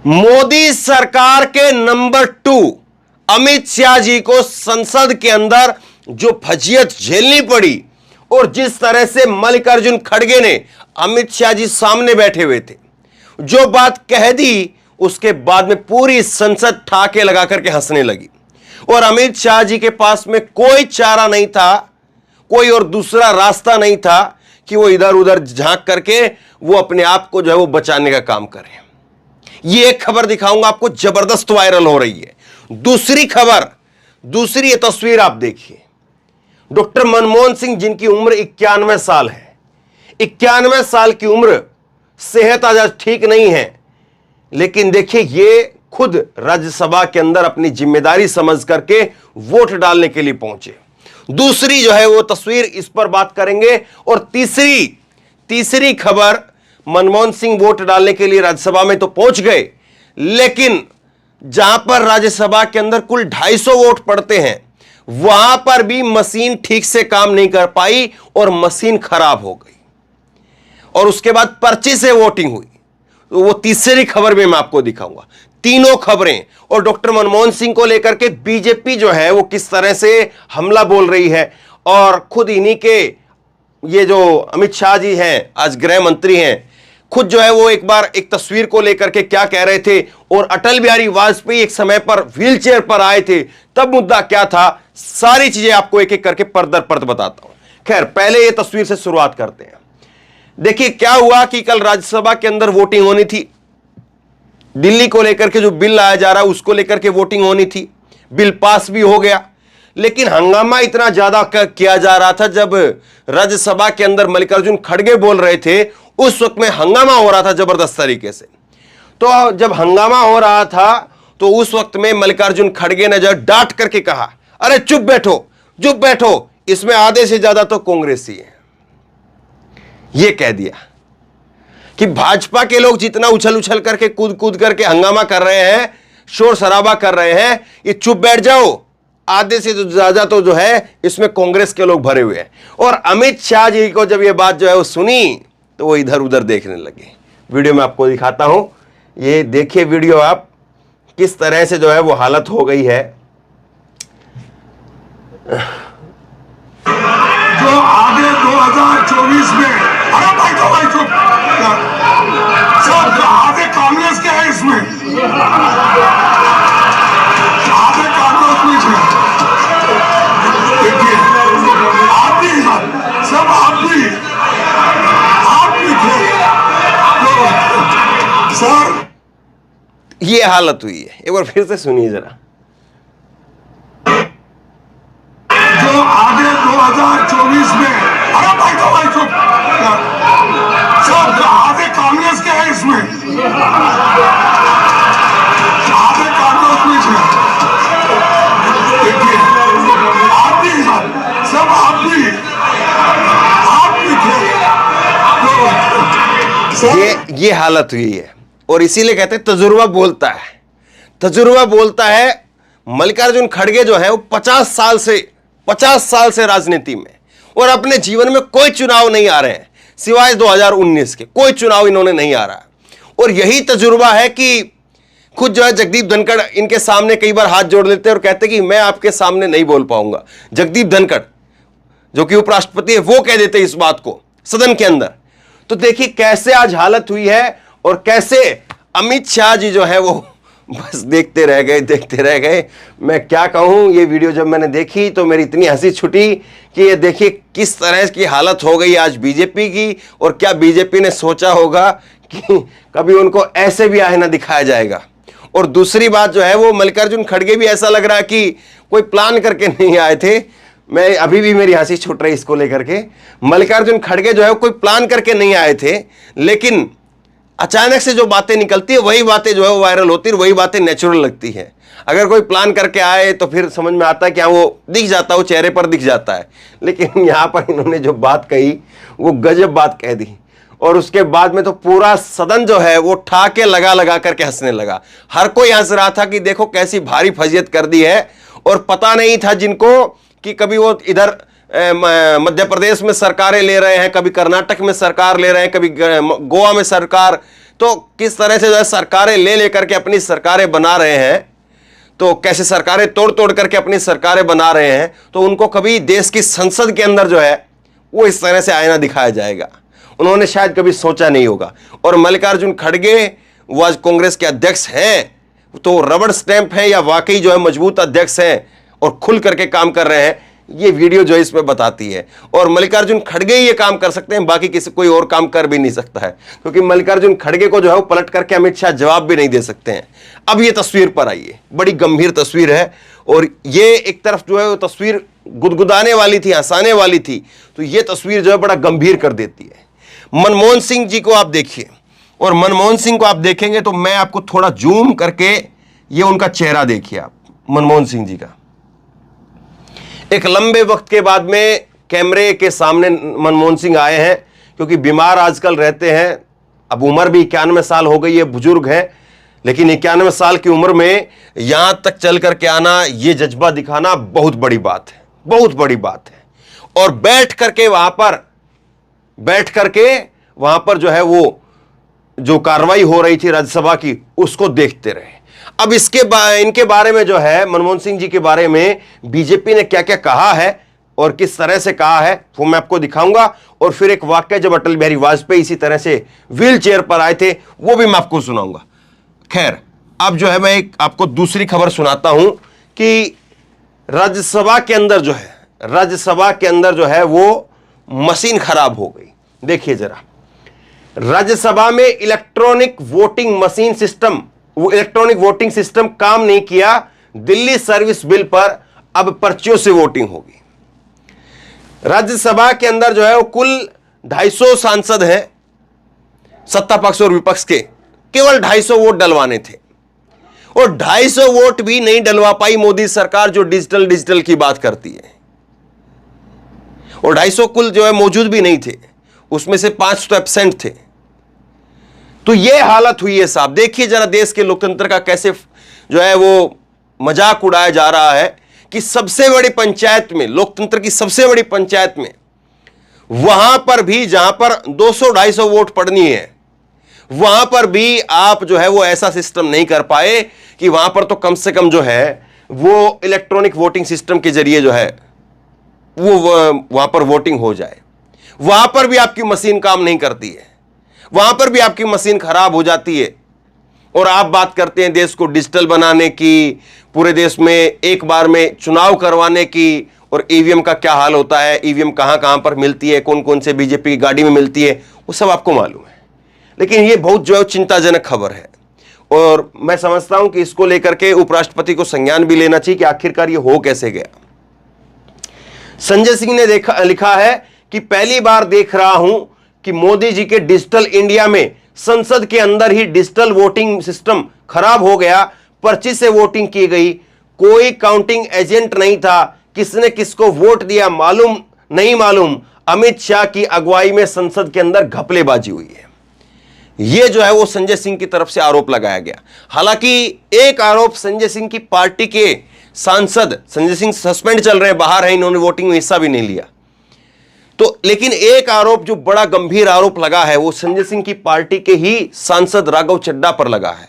मोदी सरकार के नंबर 2 अमित शाह जी को संसद के अंदर जो फजीयत झेलनी पड़ी और जिस तरह से मल्लिकार्जुन खड़गे ने अमित शाह जी सामने बैठे हुए थे जो बात कह दी, उसके बाद में पूरी संसद ठाके लगा करके हंसने लगी और अमित शाह जी के पास में कोई चारा नहीं था, कोई और दूसरा रास्ता नहीं था कि वो इधर उधर झांक करके वो अपने आप को जो है वो बचाने का काम करें। ये एक खबर दिखाऊंगा आपको, जबरदस्त वायरल हो रही है। दूसरी खबर, दूसरी ये तस्वीर आप देखिए। डॉक्टर मनमोहन सिंह जिनकी उम्र 91 साल है, 91 साल की उम्र, सेहत आज ठीक नहीं है, लेकिन देखिए ये खुद राज्यसभा के अंदर अपनी जिम्मेदारी समझ करके वोट डालने के लिए पहुंचे। दूसरी जो है वो तस्वीर, इस पर बात करेंगे। और तीसरी खबर, मनमोहन सिंह वोट डालने के लिए राज्यसभा में तो पहुंच गए, लेकिन जहां पर राज्यसभा के अंदर कुल 250 वोट पड़ते हैं वहां पर भी मशीन ठीक से काम नहीं कर पाई और मशीन खराब हो गई और उसके बाद पर्ची से वोटिंग हुई। तो वो तीसरी खबर में मैं आपको दिखाऊंगा। तीनों खबरें और डॉक्टर मनमोहन सिंह को लेकर के बीजेपी जो है वो किस तरह से हमला बोल रही है और खुद इन्हीं के ये जो अमित शाह जी हैं, आज गृह मंत्री हैं, खुद जो है वो एक बार एक तस्वीर को लेकर के क्या कह रहे थे और अटल बिहारी वाजपेयी एक समय पर व्हीलचेयर पर आए थे, तब मुद्दा क्या था, सारी चीजें आपको एक एक करके परत दर परत बताता हूं। खैर, पहले ये तस्वीर से शुरुआत करते हैं। देखिए क्या हुआ कि कल राज्यसभा के अंदर वोटिंग होनी थी, दिल्ली को लेकर के जो बिल लाया जा रहा है उसको लेकर के वोटिंग होनी थी, बिल पास भी हो गया, लेकिन हंगामा इतना ज्यादा किया जा रहा था। जब राज्यसभा के अंदर मल्लिकार्जुन खड़गे बोल रहे थे उस वक्त में हंगामा हो रहा था जबरदस्त तरीके से। तो जब हंगामा हो रहा था तो उस वक्त में मल्लिकार्जुन खड़गे ने जो डांट करके कहा, अरे चुप बैठो, इसमें आधे से ज्यादा तो कांग्रेसी है। यह कह दिया कि भाजपा के लोग जितना उछल करके कूद करके हंगामा कर रहे हैं, शोर शराबा कर रहे हैं, ये चुप बैठ जाओ, आधे से ज्यादा तो जो है इसमें कांग्रेस के लोग भरे हुए हैं। और अमित शाह जी को जब ये बात जो है वो सुनी तो वो इधर उधर देखने लगे। वीडियो में आपको दिखाता हूं, ये देखिए वीडियो आप, किस तरह से जो है वो हालत हो गई है। जो आगे 2024 में, अरे भाई चुप, सब आधे कांग्रेस के है इसमें, आधे कांग्रेस में है। देखिए आप भी, सब आप भी थे सर। ये हालत हुई है, एक बार फिर से सुनिए जरा। जो आगे 2024 में, अरे भाई चुप, सब आधे कांग्रेस के है इसमें, आधे कांग्रेस में है। देखिए आप भी, सब आप भी थे। ये हालत हुई है और इसीलिए कहते हैं तजुर्बा बोलता है। मल्लिकार्जुन खड़गे जो है वो 50 साल से राजनीति में और अपने जीवन में कोई चुनाव नहीं आ रहे हैं सिवाय 2019 के, कोई चुनाव इन्होंने नहीं आ रहा है। और यही तजुर्बा है कि खुद जो है जगदीप धनखड़ इनके सामने कई बार हाथ जोड़ लेते हैं और कहते कि मैं आपके सामने नहीं बोल पाऊंगा। जगदीप धनखड़ जो कि उपराष्ट्रपति है वो कह देते इस बात को सदन के अंदर। तो देखिए कैसे आज हालत हुई है और कैसे अमित शाह जी जो है वो बस देखते रह गए। मैं क्या कहूं, ये वीडियो जब मैंने देखी तो मेरी इतनी हंसी छुटी कि ये देखिए किस तरह की हालत हो गई आज बीजेपी की। और क्या बीजेपी ने सोचा होगा कि कभी उनको ऐसे भी आईना दिखाया जाएगा। और दूसरी बात जो है वो मल्लिकार्जुन खड़गे भी ऐसा लग रहा है कि कोई प्लान करके नहीं आए थे। मैं अभी भी मेरी हंसी छूट रही इसको लेकर के। मल्लिकार्जुन खड़गे जो है कोई प्लान करके नहीं आए थे, लेकिन अचानक से जो बातें निकलती है वही बातें जो है वो वायरल होती है, वही बातें नेचुरल लगती है। अगर कोई प्लान करके आए तो फिर समझ में आता है कि हाँ वो दिख जाता है, वो चेहरे पर दिख जाता है। लेकिन यहाँ पर इन्होंने जो बात कही वो गजब बात कह दी और उसके बाद में तो पूरा सदन जो है वो ठाके लगा करके हंसने लगा। हर कोई हंस रहा था कि देखो कैसी भारी फजीयत कर दी है। और पता नहीं था जिनको कि कभी वो इधर मध्य प्रदेश में सरकारें ले रहे हैं, कभी कर्नाटक में सरकार ले रहे हैं, कभी गोवा में सरकार, तो किस तरह से जो है सरकारें ले लेकर के अपनी सरकारें बना रहे हैं, तो कैसे सरकारें तोड़ तोड़ करके अपनी सरकारें बना रहे हैं, तो उनको कभी देश की संसद के अंदर जो है वो इस तरह से आईना दिखाया जाएगा, उन्होंने शायद कभी सोचा नहीं होगा। और मल्लिकार्जुन खड़गे वो आज कांग्रेस के अध्यक्ष हैं, तो रबड़ स्टैंप है या वाकई जो है मजबूत अध्यक्ष हैं और खुल करके काम कर रहे हैं, ये वीडियो जो है इसमें बताती है। और मल्लिकार्जुन खड़गे ये काम कर सकते हैं, बाकी किसी कोई और काम कर भी नहीं सकता है, क्योंकि मल्लिकार्जुन खड़गे को जो है वो पलट करके अमित शाह जवाब भी नहीं दे सकते हैं। अब ये तस्वीर पर आइए, बड़ी गंभीर तस्वीर है और ये एक तरफ जो है वो तस्वीर गुदगुदाने वाली थी, हंसाने वाली थी, तो ये तस्वीर जो है बड़ा गंभीर कर देती है। मनमोहन सिंह जी को आप देखिए, और मनमोहन सिंह को आप देखेंगे तो मैं आपको थोड़ा जूम करके ये उनका चेहरा देखिए आप, मनमोहन सिंह जी का। एक लंबे वक्त के बाद में कैमरे के सामने मनमोहन सिंह आए हैं, क्योंकि बीमार आजकल रहते हैं। अब उम्र भी 91 साल हो गई है, बुजुर्ग है, लेकिन 91 साल की उम्र में यहां तक चल करके आना, ये जज्बा दिखाना बहुत बड़ी बात है, बहुत बड़ी बात है। और बैठ करके वहां पर जो है वो जो कार्रवाई हो रही थी राज्यसभा की, उसको देखते रहे। अब इनके बारे में जो है, मनमोहन सिंह जी के बारे में बीजेपी ने क्या क्या कहा है और किस तरह से कहा है, वो मैं आपको दिखाऊंगा। और फिर एक वाक्य जब अटल बिहारी वाजपेयी इसी तरह से व्हील चेयर पर आए थे, वो भी मैं आपको सुनाऊंगा। खैर, अब जो है मैं एक आपको दूसरी खबर सुनाता हूं कि राज्यसभा के अंदर जो है वो मशीन खराब हो गई। देखिए जरा, राज्यसभा में इलेक्ट्रॉनिक वोटिंग सिस्टम काम नहीं किया। दिल्ली सर्विस बिल पर अब पर्चियों से वोटिंग होगी। राज्यसभा के अंदर जो है वो कुल 250 सांसद हैं, सत्ता पक्ष और विपक्ष के, केवल 250 वोट डलवाने थे और 250 वोट भी नहीं डलवा पाई मोदी सरकार, जो डिजिटल की बात करती है। और 250 कुल जो है मौजूद भी नहीं थे, उसमें से 5 तो एब्सेंट थे। तो यह हालत हुई है साहब। देखिए जरा देश के लोकतंत्र का कैसे जो है वो मजाक उड़ाया जा रहा है कि सबसे बड़ी पंचायत में, लोकतंत्र की सबसे बड़ी पंचायत में, वहां पर भी जहां पर 200-250 वोट पड़नी है, वहां पर भी आप जो है वो ऐसा सिस्टम नहीं कर पाए कि वहां पर तो कम से कम जो है वो इलेक्ट्रॉनिक वोटिंग सिस्टम के जरिए जो है वो वहां पर वोटिंग हो जाए। वहां पर भी आपकी मशीन काम नहीं करती है, वहां पर भी आपकी मशीन खराब हो जाती है। और आप बात करते हैं देश को डिजिटल बनाने की, पूरे देश में एक बार में चुनाव करवाने की, और ईवीएम का क्या हाल होता है, ईवीएम कहां कहां पर मिलती है, कौन कौन से बीजेपी की गाड़ी में मिलती है, वो सब आपको मालूम है। लेकिन ये बहुत जो है चिंताजनक खबर है और मैं समझता हूं कि इसको लेकर के उपराष्ट्रपति को संज्ञान भी लेना चाहिए कि आखिरकार ये हो कैसे गया। संजय सिंह ने लिखा है कि पहली बार देख रहा हूं कि मोदी जी के डिजिटल इंडिया में संसद के अंदर ही डिजिटल वोटिंग सिस्टम खराब हो गया, पर्ची से वोटिंग की गई, कोई काउंटिंग एजेंट नहीं था, किसने किसको वोट दिया नहीं मालूम, अमित शाह की अगुवाई में संसद के अंदर घपलेबाजी हुई है। यह जो है वो संजय सिंह की तरफ से आरोप लगाया गया। हालांकि एक आरोप संजय सिंह की पार्टी के सांसद, संजय सिंह सस्पेंड चल रहे हैं, बाहर हैं, इन्होंने वोटिंग में हिस्सा भी नहीं लिया, तो लेकिन एक आरोप जो बड़ा गंभीर आरोप लगा है वो संजय सिंह की पार्टी के ही सांसद राघव चड्ढा पर लगा है।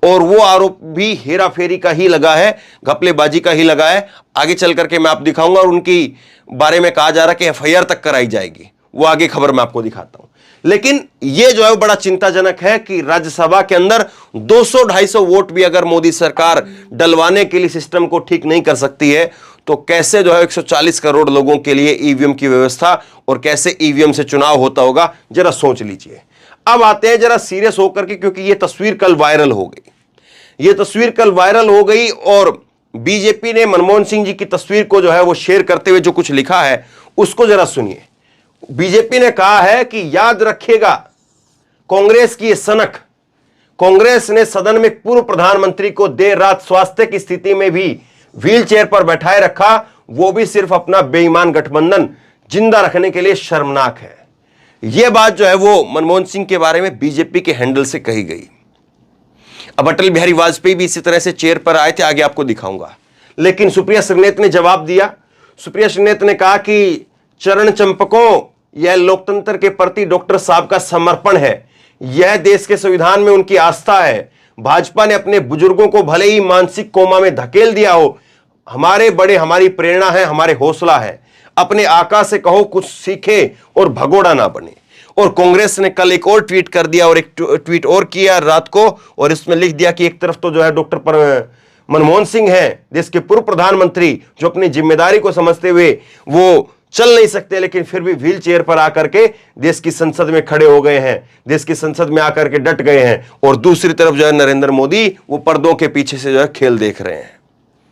और वो आरोप भी हेराफेरी का ही लगा है, घपलेबाजी का ही लगा है। आगे चल करके मैं आप दिखाऊंगा और उनकी बारे में कहा जा रहा है कि एफआईआर तक कराई जाएगी, वो आगे खबर मैं आपको दिखाता हूं। लेकिन यह जो है बड़ा चिंताजनक है कि राज्यसभा के अंदर 200-250 वोट भी अगर मोदी सरकार डलवाने के लिए सिस्टम को ठीक नहीं कर सकती है, तो कैसे जो है 140 करोड़ लोगों के लिए ईवीएम की व्यवस्था और कैसे ईवीएम से चुनाव होता होगा, जरा सोच लीजिए। अब आते हैं जरा सीरियस होकर के, क्योंकि यह तस्वीर कल वायरल हो गई। यह तस्वीर कल वायरल हो गई और बीजेपी ने मनमोहन सिंह जी की तस्वीर को जो है वो शेयर करते हुए जो कुछ लिखा है उसको जरा सुनिए। बीजेपी ने कहा है कि याद रखिएगा कांग्रेस की सनक, कांग्रेस ने सदन में पूर्व प्रधानमंत्री को देर रात स्वास्थ्य की स्थिति में भी व्हील चेयर पर बैठाए रखा, वो भी सिर्फ अपना बेईमान गठबंधन जिंदा रखने के लिए शर्मनाक है। यह बात जो है वो मनमोहन सिंह के बारे में बीजेपी के हैंडल से कही गई। अब अटल बिहारी वाजपेयी भी इसी तरह से चेयर पर आए थे, आगे आपको दिखाऊंगा। लेकिन सुप्रिया श्रीनेत ने जवाब दिया। सुप्रिया श्रीनेत ने कहा कि चरण चंपकों, यह लोकतंत्र के प्रति डॉक्टर साहब का समर्पण है, यह देश के संविधान में उनकी आस्था है। भाजपा ने अपने बुजुर्गों को भले ही मानसिक कोमा में धकेल दिया हो, हमारे बड़े हमारी प्रेरणा है, हमारे हौसला है। अपने आका से कहो कुछ सीखे और भगोड़ा ना बने। और कांग्रेस ने कल एक और ट्वीट कर दिया और एक ट्वीट और किया रात को, और इसमें लिख दिया कि एक तरफ तो जो है डॉक्टर मनमोहन सिंह हैं, देश के पूर्व प्रधानमंत्री, जो अपनी जिम्मेदारी को समझते हुए वो चल नहीं सकते, लेकिन फिर भी व्हील चेयर पर आकर के देश की संसद में खड़े हो गए हैं, देश की संसद में आकर के डट गए हैं। और दूसरी तरफ जो है नरेंद्र मोदी वो पर्दों के पीछे से जो है खेल देख रहे हैं।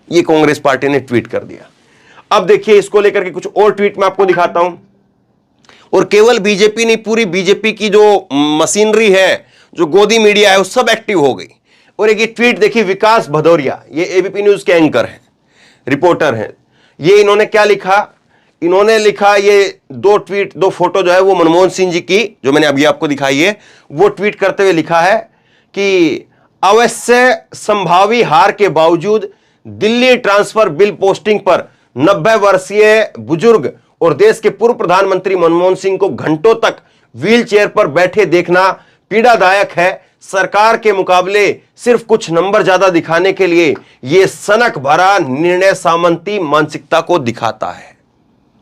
ये कांग्रेस पार्टी ने ट्वीट कर दिया। अब देखिए इसको लेकर के कुछ और ट्वीट मैं आपको दिखाता हूं। और केवल बीजेपी नहीं, पूरी बीजेपी की जो मशीनरी है, जो गोदी मीडिया है, वो सब एक्टिव हो गई। और एक ये ट्वीट देखिए, विकास भदौरिया, ये एबीपी न्यूज के एंकर हैं, रिपोर्टर हैं। ये इन्होंने क्या लिखा, इन्होंने लिखा ये दो फोटो जो है वो मनमोहन सिंह जी की, जो मैंने अभी आपको दिखाई है, वो ट्वीट करते हुए लिखा है कि अवश्य संभावी हार के बावजूद दिल्ली ट्रांसफर बिल पोस्टिंग पर 90 वर्षीय बुजुर्ग और देश के पूर्व प्रधानमंत्री मनमोहन सिंह को घंटों तक व्हील चेयर पर बैठे देखना पीड़ादायक है। सरकार के मुकाबले सिर्फ कुछ नंबर ज्यादा दिखाने के लिए यह सनक भरा निर्णय सामंती मानसिकता को दिखाता है।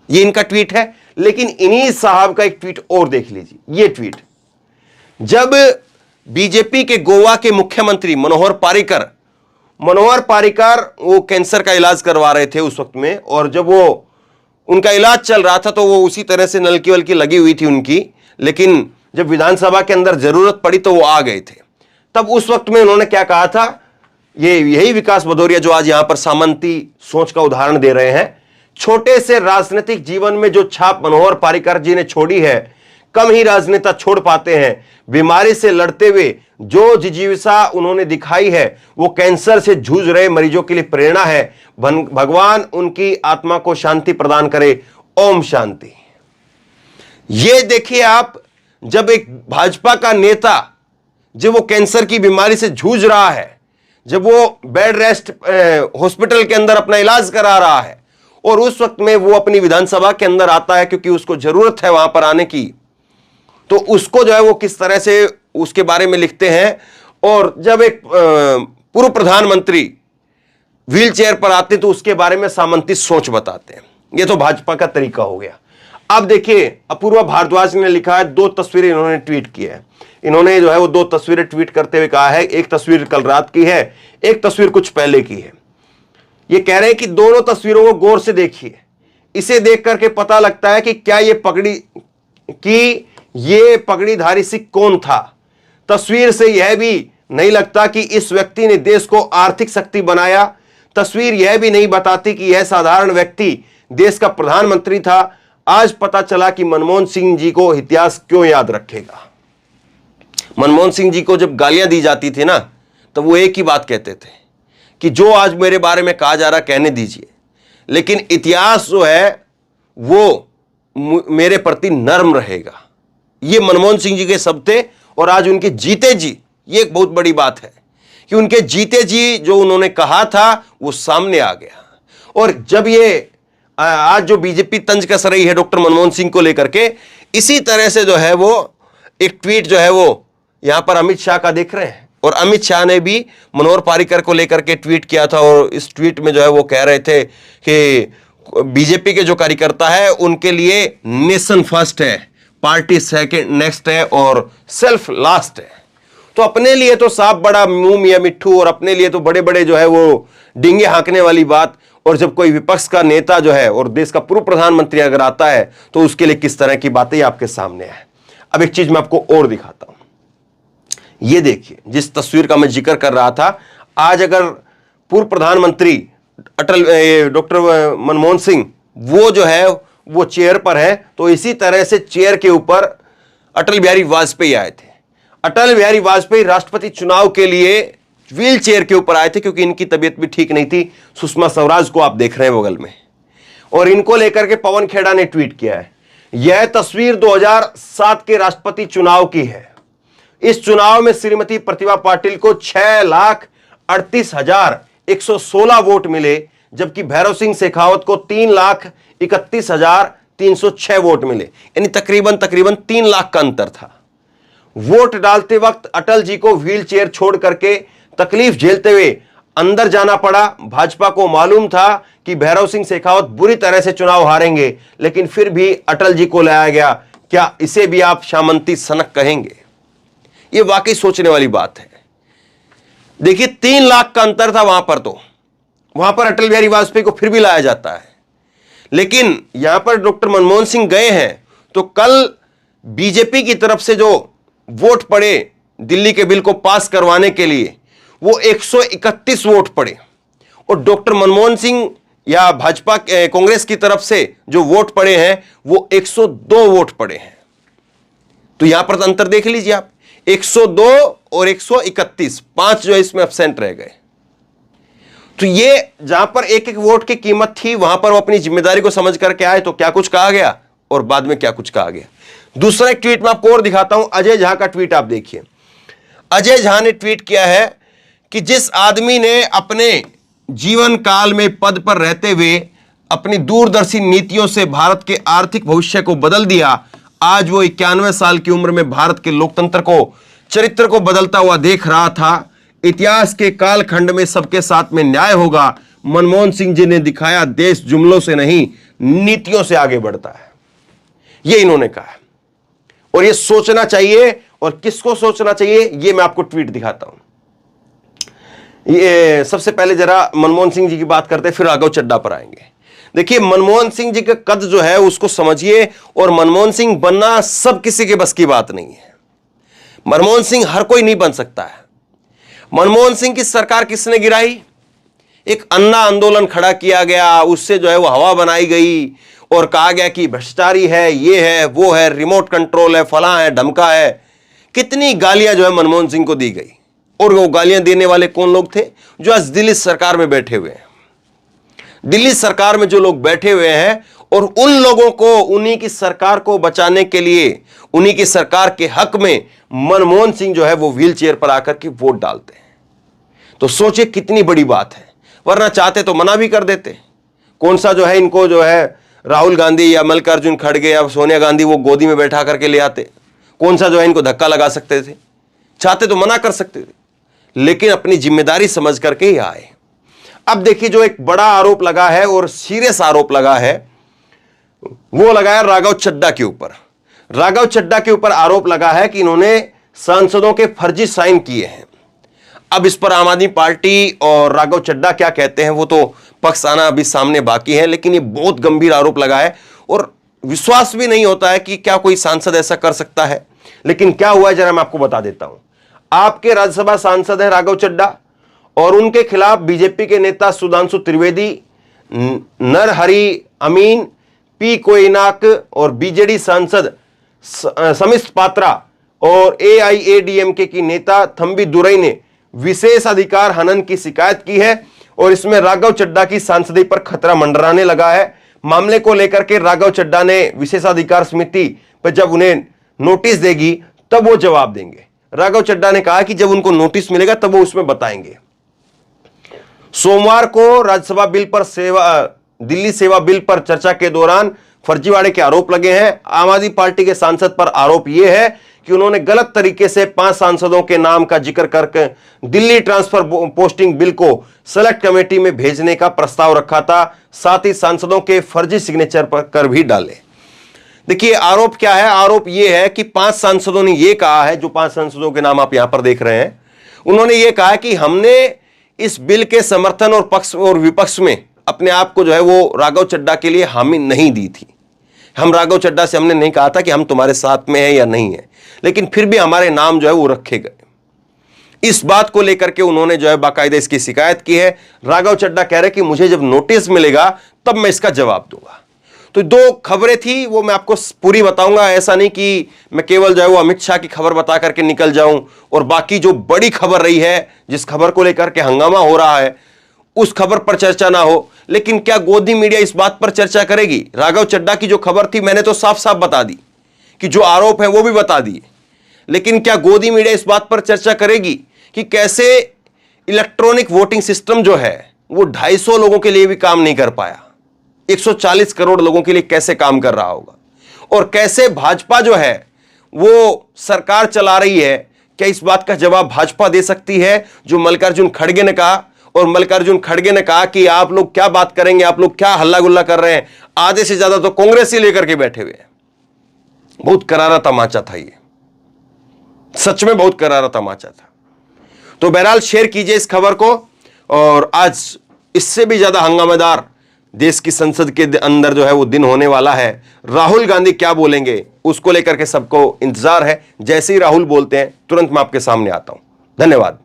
ये इनका ट्वीट है। लेकिन इन्हीं साहब का एक ट्वीट और देख लीजिए, ये ट्वीट, जब बीजेपी के गोवा के मुख्यमंत्री मनोहर पारिकर वो कैंसर का इलाज करवा रहे थे उस वक्त में, और जब वो उनका इलाज चल रहा था तो वो उसी तरह से नलकी वलकी लगी हुई थी उनकी, लेकिन जब विधानसभा के अंदर जरूरत पड़ी तो वो आ गए थे। तब उस वक्त में उन्होंने क्या कहा था, यही विकास भदौरिया जो आज यहां पर सामंती सोच का उदाहरण दे रहे हैं। छोटे से राजनीतिक जीवन में जो छाप मनोहर पारिकर जी ने छोड़ी है, कम ही राजनेता छोड़ पाते हैं। बीमारी से लड़ते हुए जो जिजीविसा उन्होंने दिखाई है वो कैंसर से जूझ रहे मरीजों के लिए प्रेरणा है। भगवान उनकी आत्मा को शांति प्रदान करे। ओम शांति। ये देखिए आप, जब एक भाजपा का नेता जब वो कैंसर की बीमारी से जूझ रहा है, जब वो बेड रेस्ट हॉस्पिटल के अंदर अपना इलाज करा रहा है, और उस वक्त में वो अपनी विधानसभा के अंदर आता है क्योंकि उसको जरूरत है वहां पर आने की, तो उसको जो है वो किस तरह से उसके बारे में लिखते हैं। और जब एक पूर्व प्रधानमंत्री व्हील चेयर पर आते तो उसके बारे में सामंती सोच बताते हैं। ये तो भाजपा का तरीका हो गया। अब देखिए, अपूर्वा भारद्वाज ने लिखा है, 2 तस्वीरें इन्होंने ट्वीट की है। इन्होंने जो है वो 2 तस्वीरें ट्वीट करते हुए कहा है, एक तस्वीर कल रात की है, एक तस्वीर कुछ पहले की है। ये कह रहे हैं कि दोनों तस्वीरों को गौर से देखिए, इसे देख करके पता लगता है कि क्या ये पगड़ीधारी सिख कौन था। तस्वीर से यह भी नहीं लगता कि इस व्यक्ति ने देश को आर्थिक शक्ति बनाया। तस्वीर यह भी नहीं बताती कि यह साधारण व्यक्ति देश का प्रधानमंत्री था। आज पता चला कि मनमोहन सिंह जी को इतिहास क्यों याद रखेगा। मनमोहन सिंह जी को जब गालियां दी जाती थी ना, तो वो एक ही बात कहते थे कि जो आज मेरे बारे में कहा जा रहा कहने दीजिए, लेकिन इतिहास जो है वो मेरे प्रति नर्म रहेगा। ये मनमोहन सिंह जी के शब्द थे। और आज उनके जीते जी, ये एक बहुत बड़ी बात है कि उनके जीते जी जो उन्होंने कहा था वो सामने आ गया। और जब ये आज जो बीजेपी तंज कस रही है डॉक्टर मनमोहन सिंह को लेकर के, इसी तरह से जो है वो एक ट्वीट जो है वो यहां पर अमित शाह का देख रहे हैं। और अमित शाह ने भी मनोहर पारिकर को लेकर के ट्वीट किया था, और इस ट्वीट में जो है वो कह रहे थे कि बीजेपी के जो कार्यकर्ता है उनके लिए नेशन फर्स्ट है, पार्टी सेकंड नेक्स्ट है और सेल्फ लास्ट है। तो अपने लिए तो साफ बड़ा मुंह मियां मिट्ठू, और अपने लिए तो बड़े बड़े जो है वो डींगे हाँकने वाली बात। और जब कोई विपक्ष का नेता जो है और देश का पूर्व प्रधानमंत्री अगर आता है तो उसके लिए किस तरह की बातें आपके सामने है। अब एक चीज मैं आपको और दिखाता हूं। ये देखिए, जिस तस्वीर का मैं जिक्र कर रहा था, आज अगर पूर्व प्रधानमंत्री डॉक्टर मनमोहन सिंह वो जो है वो चेयर पर है, तो इसी तरह से चेयर के ऊपर अटल बिहारी वाजपेयी आए थे। अटल बिहारी वाजपेयी राष्ट्रपति चुनाव के लिए व्हील चेयर के ऊपर आए थे क्योंकि इनकी तबीयत भी ठीक नहीं थी। सुषमा स्वराज को आप देख रहे हैं बगल में, और इनको लेकर के पवन खेड़ा ने ट्वीट किया है। यह तस्वीर 2007 के राष्ट्रपति चुनाव की है। इस चुनाव में श्रीमती प्रतिभा पाटिल को 6,38,116 वोट मिले, जबकि भैरव सिंह शेखावत को 3,31,306 वोट मिले, यानी तकरीबन 3 लाख का अंतर था। वोट डालते वक्त अटल जी को व्हील चेयर छोड़ करके तकलीफ झेलते हुए अंदर जाना पड़ा। भाजपा को मालूम था कि भैरव सिंह शेखावत बुरी तरह से चुनाव हारेंगे, लेकिन फिर भी अटल जी को लाया गया। क्या इसे भी आप सामंती सनक कहेंगे? यह वाकई सोचने वाली बात है। देखिए 3 लाख का अंतर था वहां पर, तो वहां पर अटल बिहारी वाजपेयी को फिर भी लाया जाता है। लेकिन यहां पर डॉक्टर मनमोहन सिंह गए हैं तो कल बीजेपी की तरफ से जो वोट पड़े दिल्ली के बिल को पास करवाने के लिए, वो 131 वोट पड़े, और डॉक्टर मनमोहन सिंह या भाजपा कांग्रेस की तरफ से जो वोट पड़े हैं वो 102 वोट पड़े हैं। तो यहां पर अंतर देख लीजिए आप, 102 और 131, 5 जो इसमें एब्सेंट रह गए। तो ये जहां पर एक एक वोट की कीमत थी, वहां पर वो अपनी जिम्मेदारी को समझ करके आए तो क्या कुछ कहा गया और बाद में क्या कुछ कहा गया। दूसरा एक ट्वीट मैं आपको और दिखाता हूं, अजय झा का ट्वीट आप देखिए। अजय झा ने ट्वीट किया है कि जिस आदमी ने अपने जीवन काल में पद पर रहते हुए अपनी दूरदर्शी नीतियों से भारत के आर्थिक भविष्य को बदल दिया, आज वो 91 साल की उम्र में भारत के लोकतंत्र को, चरित्र को बदलता हुआ देख रहा था। इतिहास के कालखंड में सबके साथ में न्याय होगा। मनमोहन सिंह जी ने दिखाया देश जुमलों से नहीं नीतियों से आगे बढ़ता है, ये इन्होंने कहा। और ये सोचना चाहिए, और किसको सोचना चाहिए ये मैं आपको ट्वीट दिखाता हूं। ये सबसे पहले जरा मनमोहन सिंह जी की बात करते हैं, फिर राघव चड्ढा पर आएंगे। देखिए मनमोहन सिंह जी का कद जो है उसको समझिए, और मनमोहन सिंह बनना सब किसी के बस की बात नहीं है। मनमोहन सिंह हर कोई नहीं बन सकता है। मनमोहन सिंह की सरकार किसने गिराई? एक अन्ना आंदोलन खड़ा किया गया, उससे जो है वो हवा बनाई गई और कहा गया कि भ्रष्टाचारी है, ये है, वो है, रिमोट कंट्रोल है, फलां है, ढमका है। कितनी गालियां जो है मनमोहन सिंह को दी गई, और वो गालियां देने वाले कौन लोग थे? जो आज दिल्ली सरकार में बैठे हुए हैं। दिल्ली सरकार में जो लोग बैठे हुए हैं, और उन लोगों को, उन्हीं की सरकार को बचाने के लिए, उन्हीं की सरकार के हक में मनमोहन सिंह जो है वो व्हील चेयर पर आकर के वोट डालते हैं। तो सोचिए कितनी बड़ी बात है, वरना चाहते तो मना भी कर देते। कौन सा जो है इनको जो है राहुल गांधी या मल्लिकार्जुन खड़गे या सोनिया गांधी वो गोदी में बैठा करके ले आते, कौन सा जो है इनको धक्का लगा सकते थे? चाहते तो मना कर सकते थे, लेकिन अपनी जिम्मेदारी समझ करके ही आए। अब देखिए जो एक बड़ा आरोप लगा है और सीरियस आरोप लगा है, वो लगाया राघव चड्ढा के ऊपर। राघव चड्ढा के ऊपर आरोप लगा है कि इन्होंने सांसदों के फर्जी साइन किए हैं। अब इस पर आम आदमी पार्टी और राघव चड्ढा क्या कहते हैं वो तो पक्ष आना अभी सामने बाकी है, लेकिन ये बहुत गंभीर आरोप लगा है और विश्वास भी नहीं होता है कि क्या कोई सांसद ऐसा कर सकता है। लेकिन क्या हुआ है जरा मैं आपको बता देता हूं। आपके राज्यसभा सांसद हैं राघव चड्ढा, और उनके खिलाफ बीजेपी के नेता सुधांशु त्रिवेदी, नरहरि अमीन, पी कोइनाक और बीजेडी सांसद समित पात्रा और एआईएडीएमके की नेता थंबी दुरई ने विशेष अधिकार हनन की शिकायत की है, और इसमें राघव चड्ढा की सांसदी पर खतरा मंडराने लगा है। मामले को लेकर के राघव चड्ढा ने विशेषाधिकार समिति पर जब उन्हें नोटिस देगी तब वो जवाब देंगे। राघव चड्ढा ने कहा कि जब उनको नोटिस मिलेगा तब वो उसमें बताएंगे। सोमवार को राज्यसभा बिल पर दिल्ली सेवा बिल पर चर्चा के दौरान फर्जीवाड़े के आरोप लगे हैं। आम आदमी पार्टी के सांसद पर आरोप यह है कि उन्होंने गलत तरीके से 5 सांसदों के नाम का जिक्र करके दिल्ली ट्रांसफर पोस्टिंग बिल को सेलेक्ट कमेटी में भेजने का प्रस्ताव रखा था, साथ ही सांसदों के फर्जी सिग्नेचर पर कर भी डाले। देखिए आरोप क्या है? आरोप यह है कि 5 सांसदों ने यह कहा है, जो 5 सांसदों के नाम आप यहां पर देख रहे हैं, उन्होंने यह कहा कि हमने इस बिल के समर्थन और पक्ष और विपक्ष में अपने आप को जो है वो राघव चड्ढा के लिए हामी नहीं दी थी। हम राघव चड्ढा से हमने नहीं कहा था कि हम तुम्हारे साथ में हैं या नहीं है, लेकिन फिर भी हमारे नाम जो है वो रखे गए। इस बात को लेकर के उन्होंने जो है बाकायदा इसकी शिकायत की है। राघव चड्ढा कह रहे कि मुझे जब नोटिस मिलेगा तब मैं इसका जवाब दूंगा। तो 2 खबरें थी, वो मैं आपको पूरी बताऊंगा। ऐसा नहीं कि मैं केवल जो है वो अमित शाह की खबर बता करके निकल जाऊं और बाकी जो बड़ी खबर रही है, जिस खबर को लेकर के हंगामा हो रहा है, उस खबर पर चर्चा ना हो। लेकिन क्या गोदी मीडिया इस बात पर चर्चा करेगी? राघव चड्ढा की जो खबर थी मैंने तो साफ साफ बता दी कि जो आरोप है वो भी बता दिए, लेकिन क्या गोदी मीडिया इस बात पर चर्चा करेगी कि कैसे इलेक्ट्रॉनिक वोटिंग सिस्टम जो है वो 250 लोगों के लिए भी काम नहीं कर पाया, 140 करोड़ लोगों के लिए कैसे काम कर रहा होगा, और कैसे भाजपा जो है वो सरकार चला रही है, क्या इस बात का जवाब भाजपा दे सकती है जो मल्लिकार्जुन खड़गे ने कहा? और मल्लिकार्जुन खड़गे ने कहा कि आप लोग क्या बात करेंगे, आप लोग क्या हल्ला गुल्ला कर रहे हैं, आधे से ज्यादा तो कांग्रेस ही लेकर के बैठे हुए हैं। बहुत करारा तमाचा था ये, सच में बहुत करारा तमाचा था। तो बहरहाल शेयर कीजिए इस खबर को, और आज इससे भी ज्यादा हंगामेदार देश की संसद के अंदर जो है वो दिन होने वाला है। राहुल गांधी क्या बोलेंगे उसको लेकर के सबको इंतजार है। जैसे ही राहुल बोलते हैं तुरंत मैं आपके सामने आता हूं। धन्यवाद।